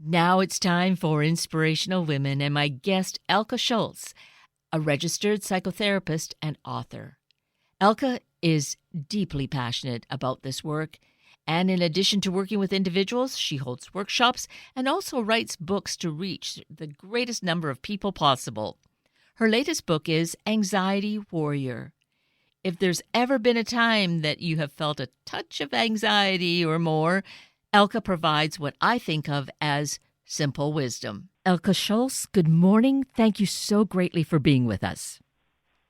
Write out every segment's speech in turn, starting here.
Now it's time for Inspirational Women and my guest, Elke Scholtz, a registered psychotherapist and author. Elke is deeply passionate about this work, and in addition to working with individuals, she holds workshops and also writes books to reach the greatest number of people possible. Her latest book is Anxiety Warrior. If there's ever been a time that you have felt a touch of anxiety or more, Elke provides what I think of as simple wisdom. Elke Scholtz, good morning. Thank you so greatly for being with us.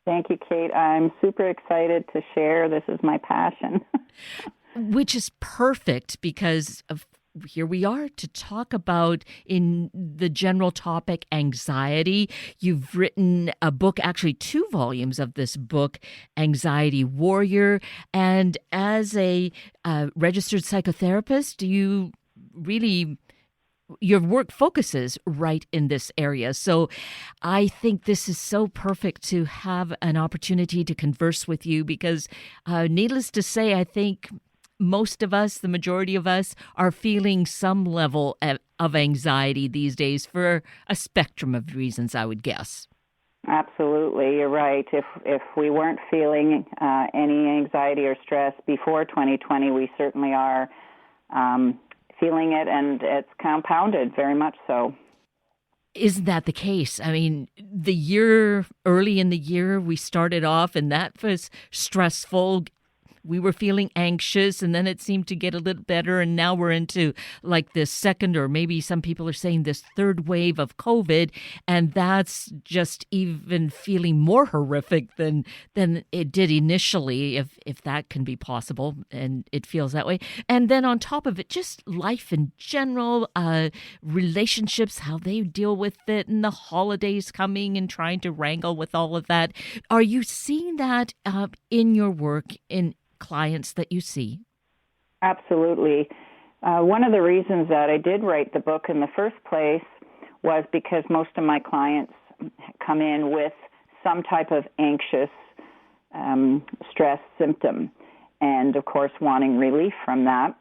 Thank you, Kate. I'm super excited to share. This is my passion. Which is perfect because here we are to talk about, in the general topic, anxiety. You've written a book, actually 2 volumes of this book, Anxiety Warrior. And as a registered psychotherapist, your work focuses right in this area. So I think this is so perfect to have an opportunity to converse with you because, needless to say, I think most of us, the majority of us, are feeling some level of anxiety these days for a spectrum of reasons, I would guess. Absolutely, you're right. If we weren't feeling any anxiety or stress before 2020, we certainly are feeling it, and it's compounded very much so. Isn't that the case? I mean, early in the year, we started off and that was stressful. We were feeling anxious, and then it seemed to get a little better, and now we're into like this second, or maybe some people are saying this third wave of COVID, and that's just even feeling more horrific than it did initially, if that can be possible, and it feels that way. And then on top of it, just life in general, relationships, how they deal with it, and the holidays coming and trying to wrangle with all of that. Are you seeing that in your work, in clients that you see? Absolutely. One of the reasons that I did write the book in the first place was because most of my clients come in with some type of anxious stress symptom and, of course, wanting relief from that.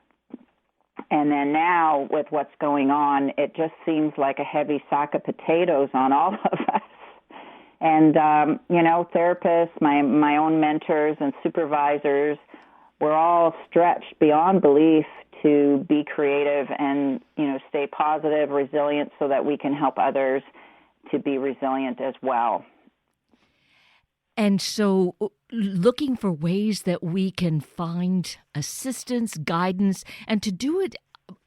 And then now with what's going on, it just seems like a heavy sack of potatoes on all of us. And, therapists, my own mentors and supervisors, we're all stretched beyond belief to be creative and, stay positive, resilient, so that we can help others to be resilient as well. And so looking for ways that we can find assistance, guidance, and to do it,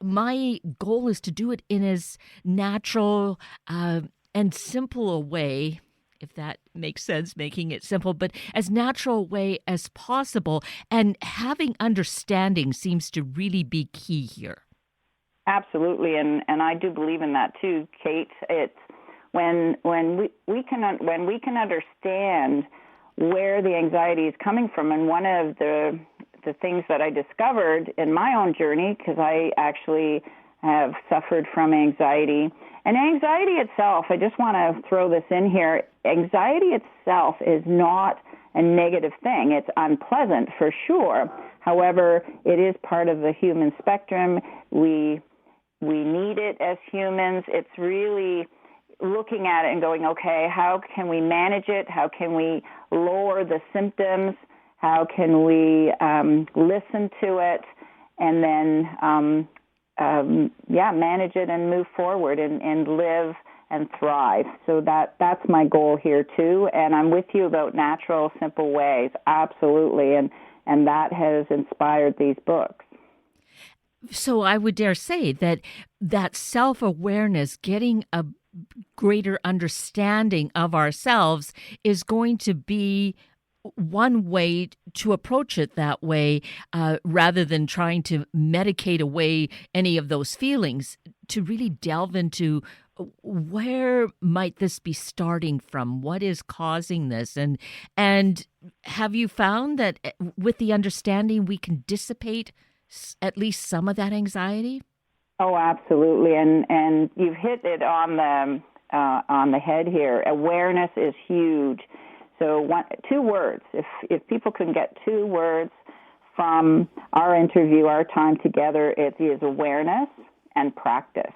my goal is to do it in as natural and simple a way, if that makes sense, making it simple, but as natural a way as possible. And having understanding seems to really be key here. Absolutely, and I do believe in that too, Kate. It's when we can understand where the anxiety is coming from. And one of the things that I discovered in my own journey, because I actually have suffered from anxiety. And anxiety itself, I just want to throw this in here, anxiety itself is not a negative thing. It's unpleasant for sure. However, it is part of the human spectrum. We need it as humans. It's really looking at it and going, okay, how can we manage it? How can we lower the symptoms? How can we listen to it? And then manage it and move forward and live and thrive. So that's my goal here too. And I'm with you about natural, simple ways. Absolutely. And that has inspired these books. So I would dare say that self-awareness, getting a greater understanding of ourselves, is going to be one way to approach it that way, rather than trying to medicate away any of those feelings, to really delve into where might this be starting from? What is causing this? And have you found that with the understanding we can dissipate at least some of that anxiety? Oh, absolutely. And you've hit it on the head here. Awareness is huge. So 2 words, if people can get 2 words from our interview, our time together, it is awareness and practice.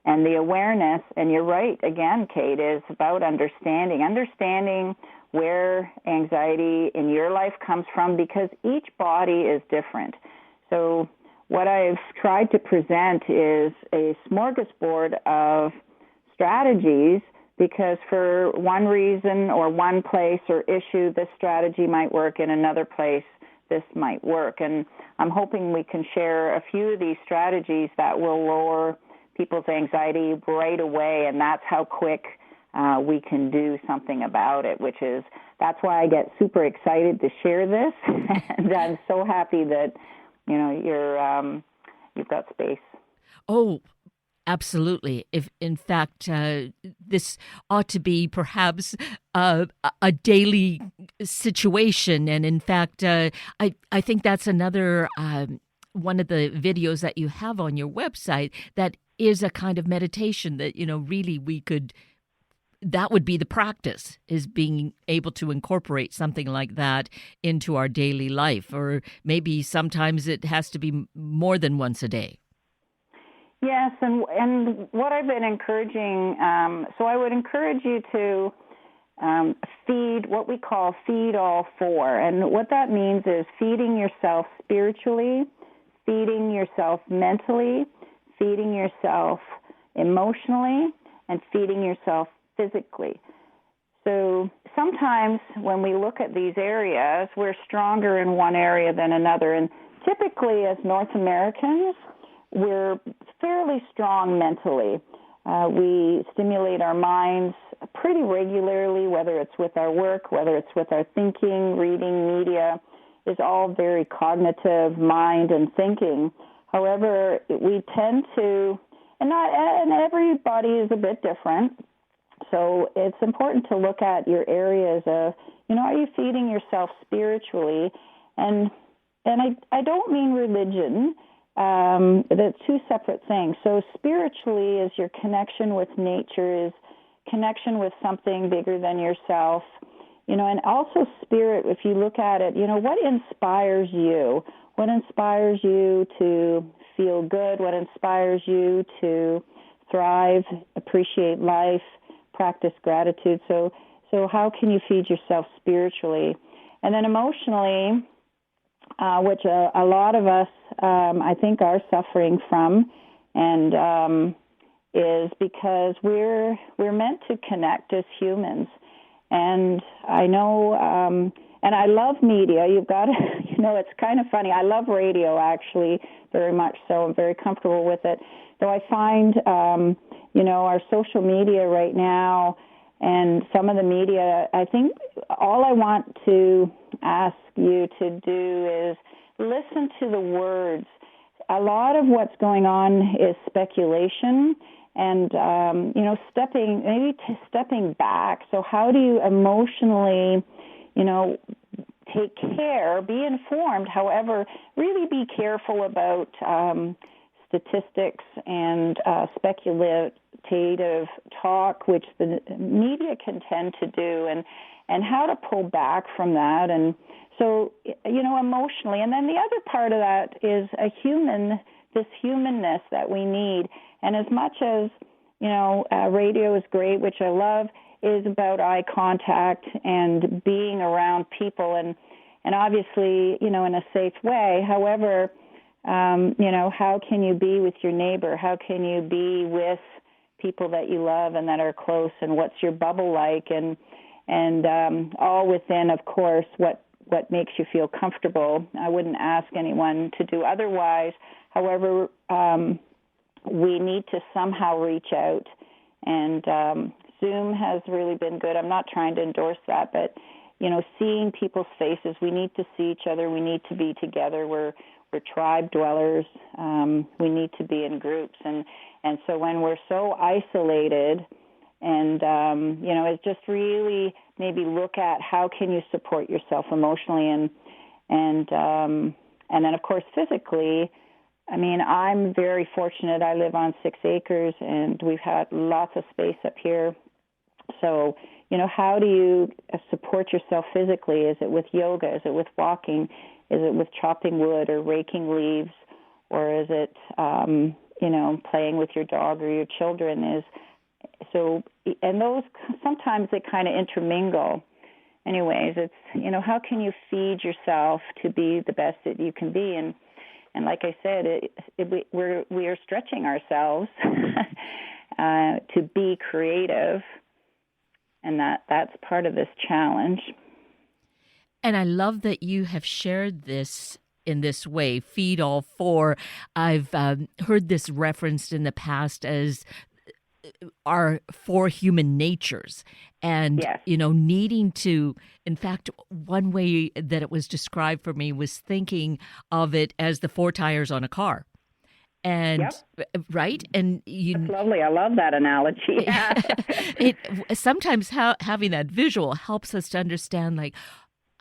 And the awareness, and you're right, again, Kate, is about understanding where anxiety in your life comes from, because each body is different. So what I've tried to present is a smorgasbord of strategies, because for one reason or one place or issue, this strategy might work. In another place, this might work. And I'm hoping we can share a few of these strategies that will lower people's anxiety right away, and that's how quick we can do something about it, that's why I get super excited to share this. And I'm so happy that, you've got space. Oh, absolutely. If in fact this ought to be perhaps a daily situation, and in fact, I think that's another one of the videos that you have on your website that is a kind of meditation that really that would be the practice, is being able to incorporate something like that into our daily life, or maybe sometimes it has to be more than once a day. Yes, and what I've been encouraging, so I would encourage you to feed what we call feed all four. And what that means is feeding yourself spiritually, feeding yourself mentally, feeding yourself emotionally, and feeding yourself physically. So sometimes when we look at these areas, we're stronger in one area than another. And typically as North Americans, we're fairly strong mentally. We stimulate our minds pretty regularly, whether it's with our work, whether it's with our thinking, reading, media, is all very cognitive mind and thinking. However, we tend to, and everybody is a bit different, so it's important to look at your areas of, are you feeding yourself spiritually? And I don't mean religion. That's two separate things. So spiritually is your connection with nature, is connection with something bigger than yourself, and also spirit, if you look at it, what inspires you? What inspires you to feel good? What inspires you to thrive, appreciate life, practice gratitude? So how can you feed yourself spiritually? And then emotionally, which a lot of us, I think, are suffering from, and is because we're meant to connect as humans. And I know, and I love media. You've got to, it's kind of funny. I love radio, actually, very much so. I'm very comfortable with it. Though I find, our social media right now and some of the media, I think all I want to ask you to do is listen to the words. A lot of what's going on is speculation and, stepping back. So how do you emotionally, take care, be informed, however, really be careful about statistics and speculative talk, which the media can tend to do, and how to pull back from that. And so, emotionally. And then the other part of that is this humanness that we need. And as much as, radio is great, which I love, is about eye contact and being around people and obviously, in a safe way. However, how can you be with your neighbor? How can you be with people that you love and that are close? And what's your bubble like? And all within, of course, what makes you feel comfortable. I wouldn't ask anyone to do otherwise. However, we need to somehow reach out. And Zoom has really been good. I'm not trying to endorse that, but, seeing people's faces, we need to see each other. We need to be together. We're tribe dwellers. We need to be in groups. And so when we're so isolated, and, it's just really maybe look at how can you support yourself emotionally and then, of course, physically. I mean, I'm very fortunate. I live on 6 acres, and we've had lots of space up here. So, how do you support yourself physically? Is it with yoga? Is it with walking? Is it with chopping wood or raking leaves? Or is it, playing with your dog or your children is so, and those sometimes they kind of intermingle. Anyways, it's, how can you feed yourself to be the best that you can be? And like I said, we are stretching ourselves to be creative, and that's part of this challenge. And I love that you have shared this in this way, feed all four. I've heard this referenced in the past as our four human natures, and Yes. Needing to, in fact, one way that it was described for me was thinking of it as the four tires on a car. And Yep. Right, and That's lovely. I love that analogy. it sometimes having that visual helps us to understand like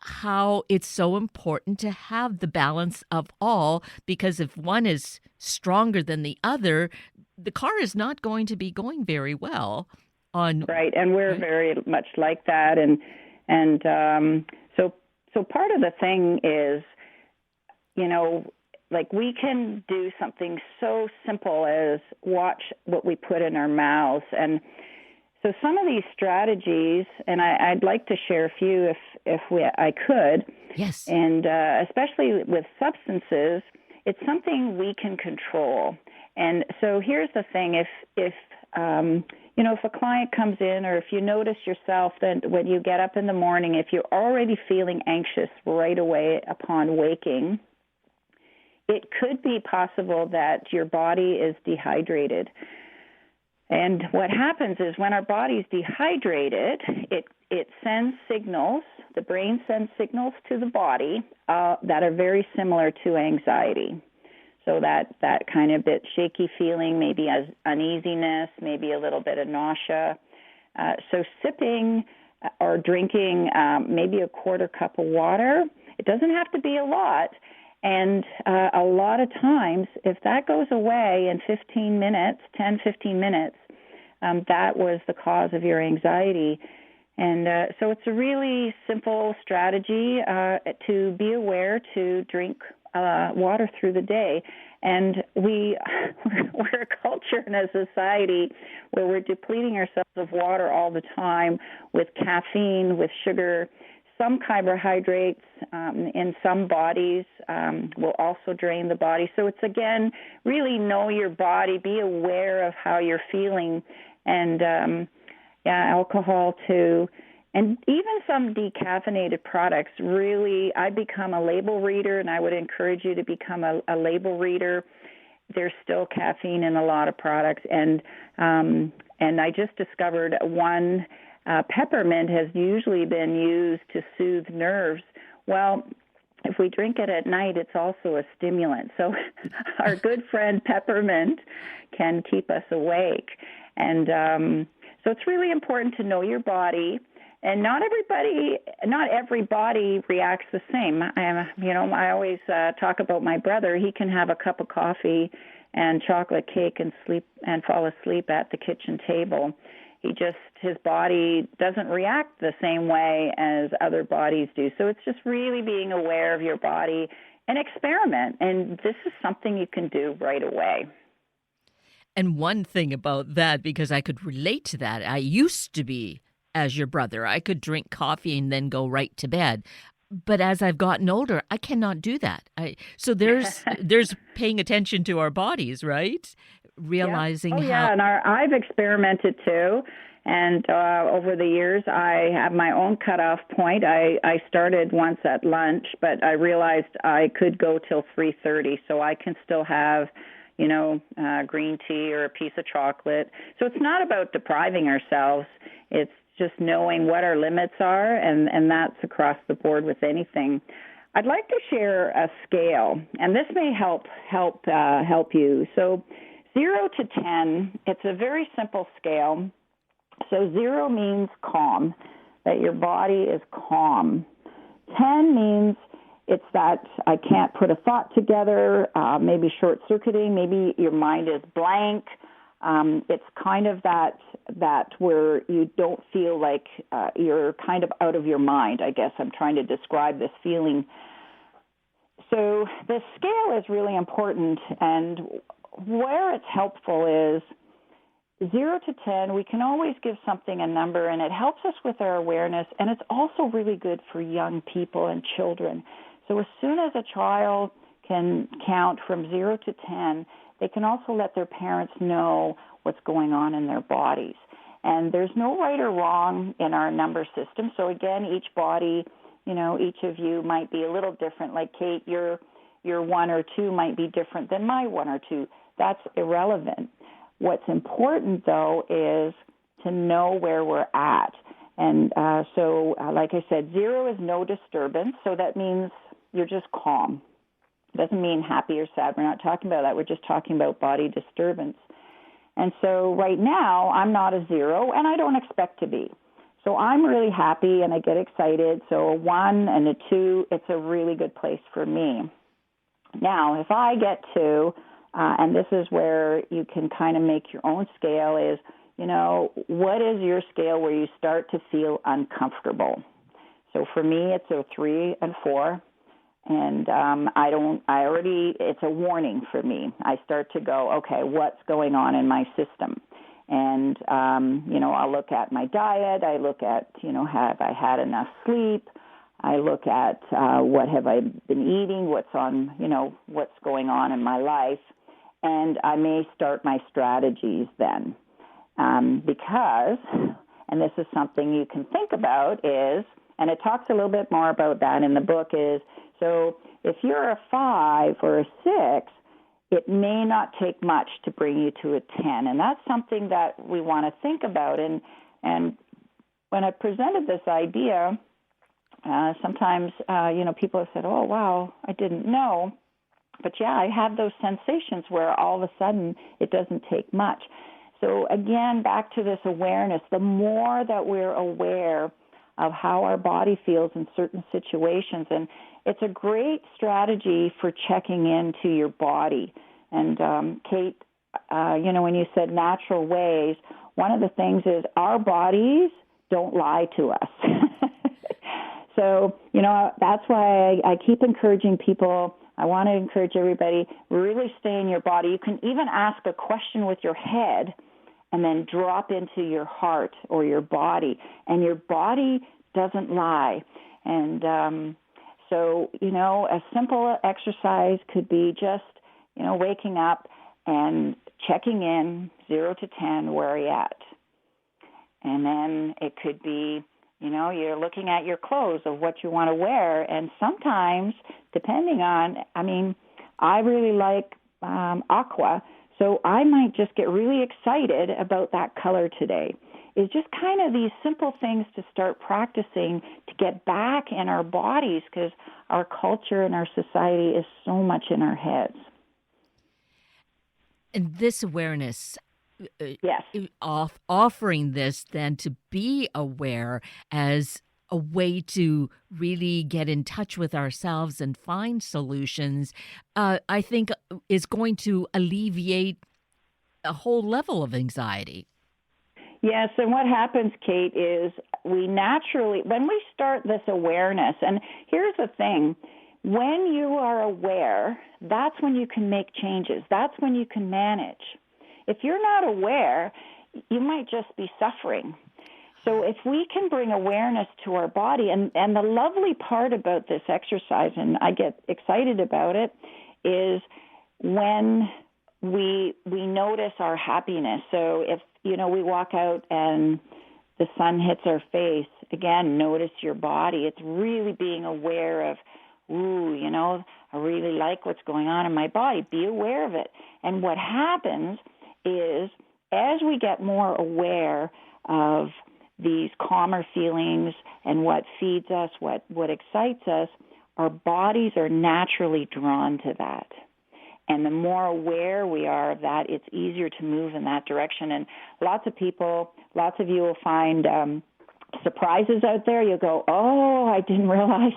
how it's so important to have the balance of all, because if one is stronger than the other, the car is not going to be going very well. Right, and we're very much like that, and so part of the thing is, like we can do something so simple as watch what we put in our mouths, and so some of these strategies, and I'd like to share a few if I could. Yes. And especially with substances, it's something we can control. And so here's the thing: if a client comes in, or if you notice yourself that when you get up in the morning, if you're already feeling anxious right away upon waking, it could be possible that your body is dehydrated. And what happens is when our body's dehydrated, it sends signals, the brain sends signals to the body that are very similar to anxiety. So that kind of bit shaky feeling, maybe as uneasiness, maybe a little bit of nausea. So sipping or drinking maybe a quarter cup of water, it doesn't have to be a lot. And a lot of times, if that goes away in 15 minutes, 10, 15 minutes, that was the cause of your anxiety. And so it's a really simple strategy to be aware to drink water through the day. And we're a culture and a society where we're depleting ourselves of water all the time with caffeine, with sugar. Some carbohydrates in some bodies will also drain the body. So it's, again, really know your body, be aware of how you're feeling, and alcohol too. And even some decaffeinated products, really, I become a label reader, and I would encourage you to become a label reader. There's still caffeine in a lot of products, and I just discovered one. Peppermint has usually been used to soothe nerves. Well, if we drink it at night, it's also a stimulant. So our good friend peppermint can keep us awake. And so it's really important to know your body. And not every body reacts the same. I always talk about my brother. He can have a cup of coffee and chocolate cake and sleep and fall asleep at the kitchen table. His body doesn't react the same way as other bodies do. So it's just really being aware of your body and experiment. And this is something you can do right away. And one thing about that, because I could relate to that, I used to be as your brother. I could drink coffee and then go right to bed. But as I've gotten older, I cannot do that. So there's paying attention to our bodies, right? Realizing how. Yeah, and I've experimented too, and over the years I have my own cutoff point. I started once at lunch, but I realized I could go till 3:30, so I can still have, green tea or a piece of chocolate. So it's not about depriving ourselves. It's just knowing what our limits are, and that's across the board with anything. I'd like to share a scale, and this may help you. So 0 to 10, it's a very simple scale. So 0 means calm, that your body is calm. 10 means it's that I can't put a thought together, maybe short-circuiting, maybe your mind is blank. It's kind of that where you don't feel like you're kind of out of your mind, I guess I'm trying to describe this feeling. So the scale is really important, and where it's helpful is 0 to 10, we can always give something a number, and it helps us with our awareness, and it's also really good for young people and children. So as soon as a child can count from 0 to 10, they can also let their parents know what's going on in their bodies. And there's no right or wrong in our number system. So again, each body, each of you might be a little different. Like Kate, your 1 or 2 might be different than my 1 or 2. That's irrelevant. What's important, though, is to know where we're at. And so, like I said, 0 is no disturbance, so that means you're just calm. It doesn't mean happy or sad. We're not talking about that. We're just talking about body disturbance. And so right now, I'm not a 0, and I don't expect to be. So I'm really happy, and I get excited. So a 1 and a 2, it's a really good place for me. Now, if I get 2, and this is where you can kind of make your own scale is, what is your scale where you start to feel uncomfortable? So for me, it's a 3 and 4. And it's a warning for me. I start to go, okay, what's going on in my system? And, I'll look at my diet. I look at, have I had enough sleep? I look at what have I been eating, what's going on in my life. And I may start my strategies then. Because, and this is something you can think about is, and it talks a little bit more about that in the book is, so if you're a 5 or a 6, it may not take much to bring you to a 10. And that's something that we want to think about. And when I presented this idea, sometimes, people have said, oh, wow, I didn't know. But, yeah, I have those sensations where all of a sudden it doesn't take much. So, again, back to this awareness, the more that we're aware of how our body feels in certain situations, and it's a great strategy for checking into your body. And, Kate, when you said natural ways, one of the things is our bodies don't lie to us. So, that's why I keep encouraging people. I want to encourage everybody, really stay in your body. You can even ask a question with your head and then drop into your heart or your body. And your body doesn't lie. And so, a simple exercise could be just, waking up and checking in 0 to 10, where are you at? And then it could be, you're looking at your clothes of what you want to wear. And sometimes, depending on, I really like aqua, so I might just get really excited about that color today. It's just kind of these simple things to start practicing to get back in our bodies because our culture and our society is so much in our heads. And this awareness, yes, offering this then to be aware as a way to really get in touch with ourselves and find solutions, I think is going to alleviate a whole level of anxiety. Yes, and what happens, Kate, is we naturally, when we start this awareness, and here's the thing, when you are aware, that's when you can make changes. That's when you can manage. If you're not aware, you might just be suffering. So if we can bring awareness to our body, and the lovely part about this exercise, and I get excited about it, is when we notice our happiness. So if, we walk out and the sun hits our face, again, notice your body. It's really being aware of, I really like what's going on in my body. Be aware of it. And what happens is as we get more aware of these calmer feelings and what feeds us, what excites us, our bodies are naturally drawn to that. And the more aware we are of that, it's easier to move in that direction. And lots of you will find surprises out there. You'll go, oh, I didn't realize,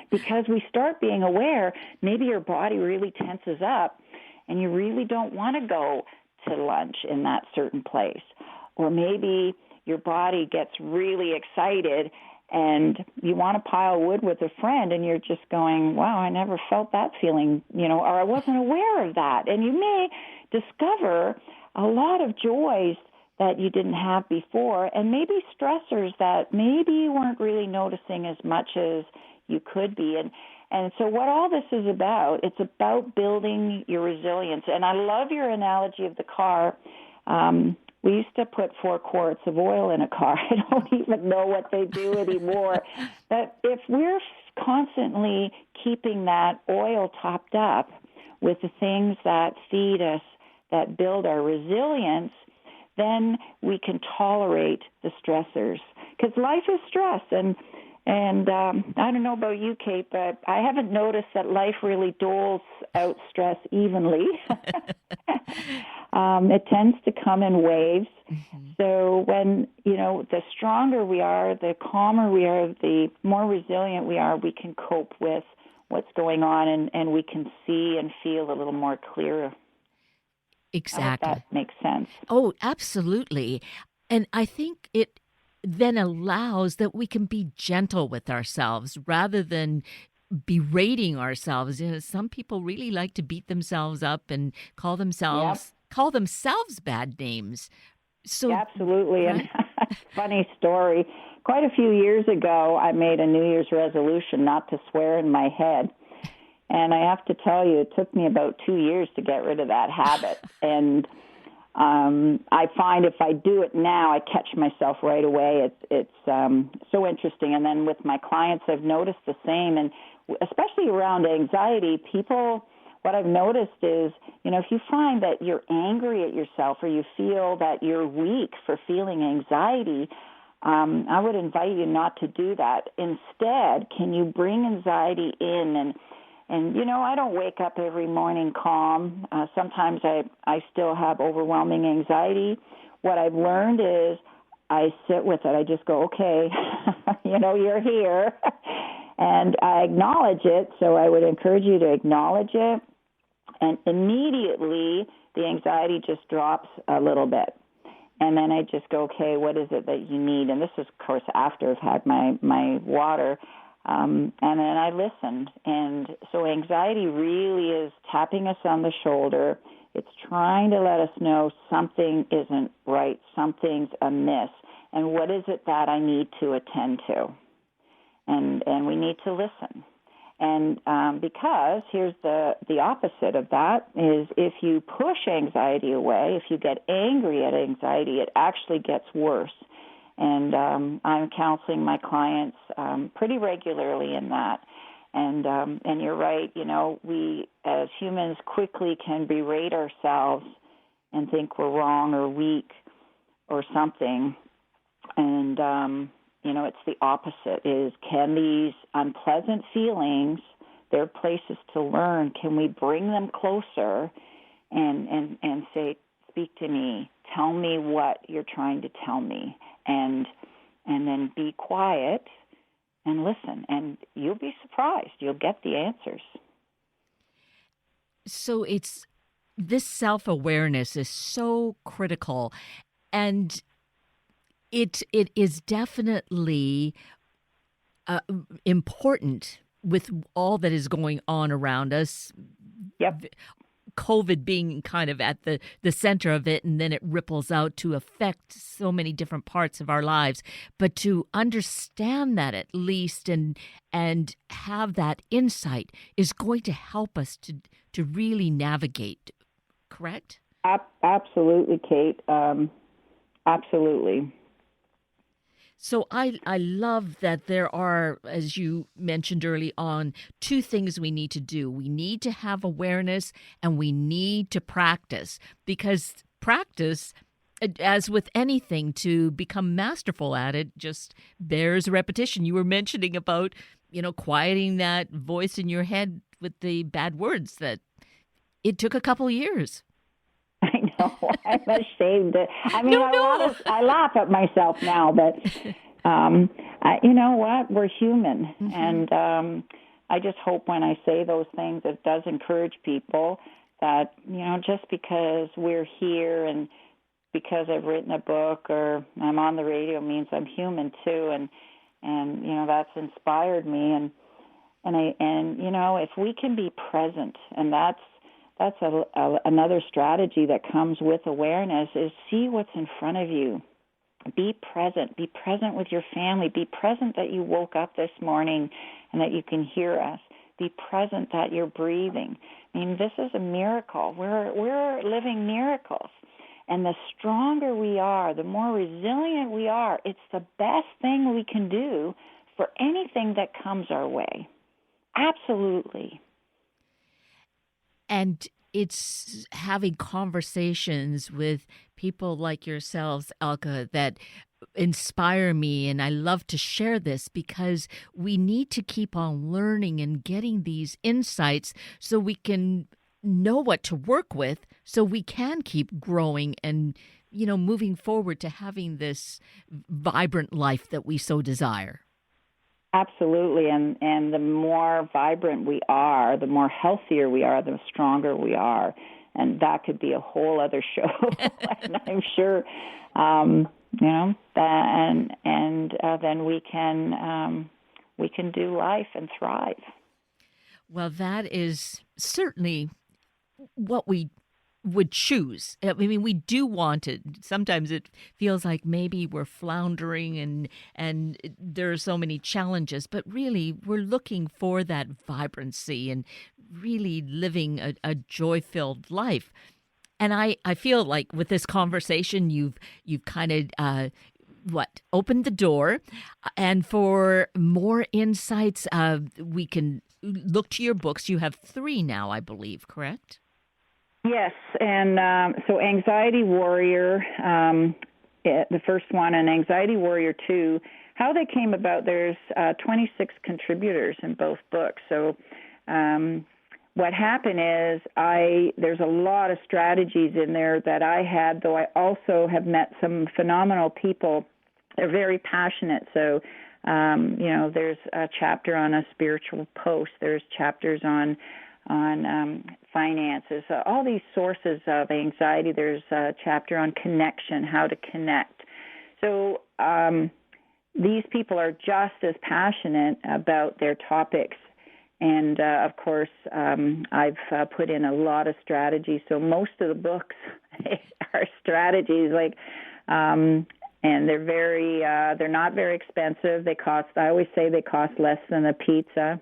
because we start being aware, maybe your body really tenses up and you really don't want to go to lunch in that certain place. Or maybe your body gets really excited and you want to pile wood with a friend, and you're just going, wow, I never felt that feeling, or I wasn't aware of that. And you may discover a lot of joys that you didn't have before, and maybe stressors that maybe you weren't really noticing as much as you could be. And so what all this is about, it's about building your resilience. And I love your analogy of the car. We used to put 4 quarts of oil in a car. I don't even know what they do anymore. But if we're constantly keeping that oil topped up with the things that feed us, that build our resilience, then we can tolerate the stressors. Because life is stress, and I don't know about you, Kate, but I haven't noticed that life really doles out stress evenly. It tends to come in waves. Mm-hmm. So when, the stronger we are, the calmer we are, the more resilient we are, we can cope with what's going on, and we can see and feel a little more clearer. Exactly. I hope that makes sense. Oh, absolutely. And I think it then allows that we can be gentle with ourselves rather than berating ourselves. Some people really like to beat themselves up and call themselves bad names. So absolutely. Right? And funny story. Quite a few years ago, I made a New Year's resolution not to swear in my head. And I have to tell you, it took me about 2 years to get rid of that habit. And I find if I do it now, I catch myself right away. It's so interesting. And then with my clients, I've noticed the same. And especially around anxiety, what I've noticed is, if you find that you're angry at yourself or you feel that you're weak for feeling anxiety, I would invite you not to do that. Instead, can you bring anxiety in and I don't wake up every morning calm. Sometimes I still have overwhelming anxiety. What I've learned is I sit with it. I just go, okay, you're here. And I acknowledge it. So I would encourage you to acknowledge it. And immediately the anxiety just drops a little bit. And then I just go, okay, what is it that you need? And this is, of course, after I've had my water. And then I listened. And so anxiety really is tapping us on the shoulder. It's trying to let us know something isn't right, something's amiss. And what is it that I need to attend to? And we need to listen. And because here's the opposite of that is if you push anxiety away, if you get angry at anxiety, it actually gets worse. And I'm counseling my clients pretty regularly in that. And you're right, we as humans quickly can berate ourselves and think we're wrong or weak or something. And, it's the opposite is can these unpleasant feelings, they're places to learn, can we bring them closer and say, speak to me, tell me what you're trying to tell me. And then be quiet and listen, and you'll be surprised. You'll get the answers. So this self-awareness is so critical, and it is definitely important with all that is going on around us. Yep. COVID being kind of at the center of it, and then it ripples out to affect so many different parts of our lives. But to understand that at least and have that insight is going to help us to really navigate, correct? Absolutely, Kate. Absolutely. So I love that there are, as you mentioned early on, 2 things we need to do. We need to have awareness and we need to practice, because practice, as with anything, to become masterful at it just bears repetition. You were mentioning about, quieting that voice in your head with the bad words, that it took a couple years. I know. I'm ashamed. I laugh at myself now, but you know what? We're human. Mm-hmm. And I just hope when I say those things, it does encourage people that, just because we're here and because I've written a book or I'm on the radio means I'm human too. and that's inspired me. And if we can be present, and that's another strategy that comes with awareness, is see what's in front of you. Be present. Be present with your family. Be present that you woke up this morning and that you can hear us. Be present that you're breathing. I mean, this is a miracle. We're living miracles. And the stronger we are, the more resilient we are, it's the best thing we can do for anything that comes our way. Absolutely. And it's having conversations with people like yourselves, Elke, that inspire me. And I love to share this because we need to keep on learning and getting these insights so we can know what to work with, so we can keep growing and, moving forward to having this vibrant life that we so desire. Absolutely, and the more vibrant we are, the more healthier we are, the stronger we are, and that could be a whole other show. And I'm sure, then we can do life and thrive. Well, that is certainly what we would choose. I mean, we do want it. Sometimes it feels like maybe we're floundering and there are so many challenges, but really we're looking for that vibrancy and really living a joy-filled life. And I feel like with this conversation, you've kind of opened the door. And for more insights, we can look to your books. You have 3 now, I believe, correct? Yes, and so Anxiety Warrior, the first one, and Anxiety Warrior 2, how they came about, there's 26 contributors in both books. So what happened is there's a lot of strategies in there that I had, though I also have met some phenomenal people. They're very passionate. So, there's a chapter on a spiritual post. There's chapters on finances, all these sources of anxiety. There's a chapter on connection, how to connect. So these people are just as passionate about their topics. And, of course, I've put in a lot of strategies. So most of the books are strategies, and they're not very expensive. I always say they cost less than a pizza.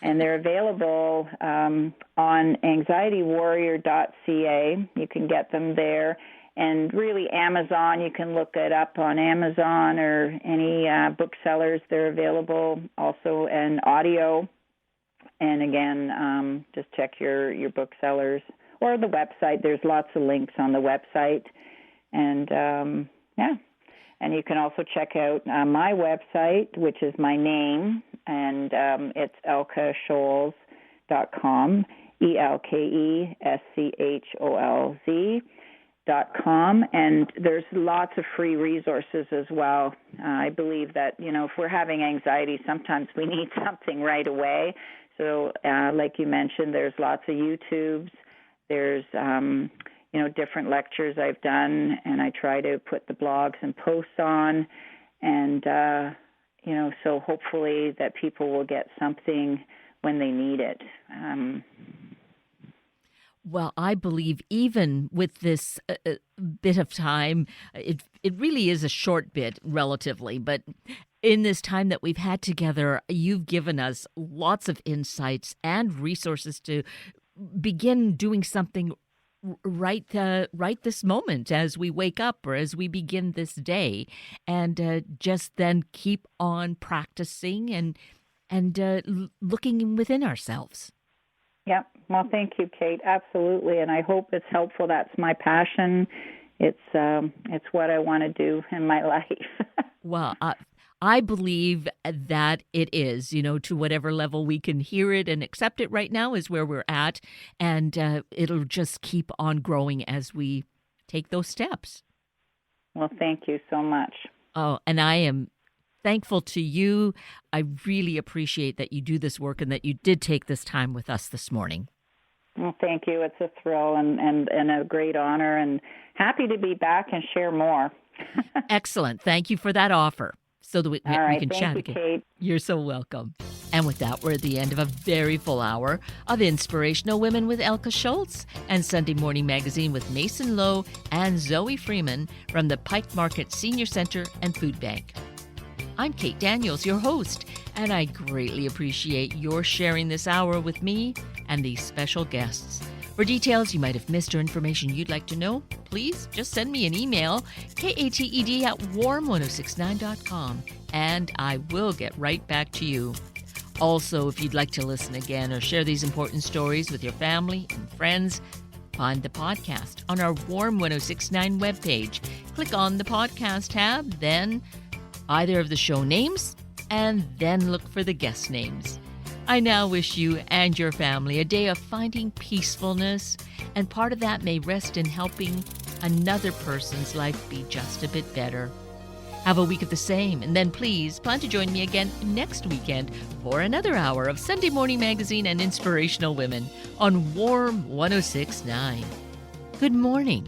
And they're available on anxietywarrior.ca. You can get them there. And really Amazon, you can look it up on Amazon or any booksellers. They're available also in audio. And again, just check your booksellers or the website. There's lots of links on the website. And, And you can also check out my website, which is my name, and it's elkescholtz.com, ELKESCHOLZ.com, and there's lots of free resources as well. I believe that, if we're having anxiety, sometimes we need something right away. So like you mentioned, there's lots of YouTubes. There's different lectures I've done, and I try to put the blogs and posts on, and, so hopefully that people will get something when they need it. Well, I believe even with this bit of time, it really is a short bit relatively, but in this time that we've had together, you've given us lots of insights and resources to begin doing something right this moment as we wake up or as we begin this day, and just then keep on practicing and looking within ourselves. Yep. Well, thank you, Kate. Absolutely, and I hope it's helpful. That's my passion. It's what I want to do in my life. Well, I believe that it is, to whatever level we can hear it and accept it right now is where we're at. And it'll just keep on growing as we take those steps. Well, thank you so much. Oh, and I am thankful to you. I really appreciate that you do this work and that you did take this time with us this morning. Well, thank you. It's a thrill and a great honor, and happy to be back and share more. Excellent. Thank you for that offer. so that we All right. can Thank chat you, again. Kate. You're so welcome. And with that, we're at the end of a very full hour of Inspirational Women with Elke Scholtz and Sunday Morning Magazine with Mason Lowe and Zoe Freeman from the Pike Market Senior Center and Food Bank. I'm Kate Daniels, your host, and I greatly appreciate your sharing this hour with me and these special guests. For details you might have missed or information you'd like to know, please just send me an email, kated@warm1069.com, and I will get right back to you. Also, if you'd like to listen again or share these important stories with your family and friends, find the podcast on our Warm 1069 webpage. Click on the podcast tab, then either of the show names, and then look for the guest names. I now wish you and your family a day of finding peacefulness, and part of that may rest in helping another person's life be just a bit better. Have a week of the same, and then please plan to join me again next weekend for another hour of Sunday Morning Magazine and Inspirational Women on Warm 1069. Good morning.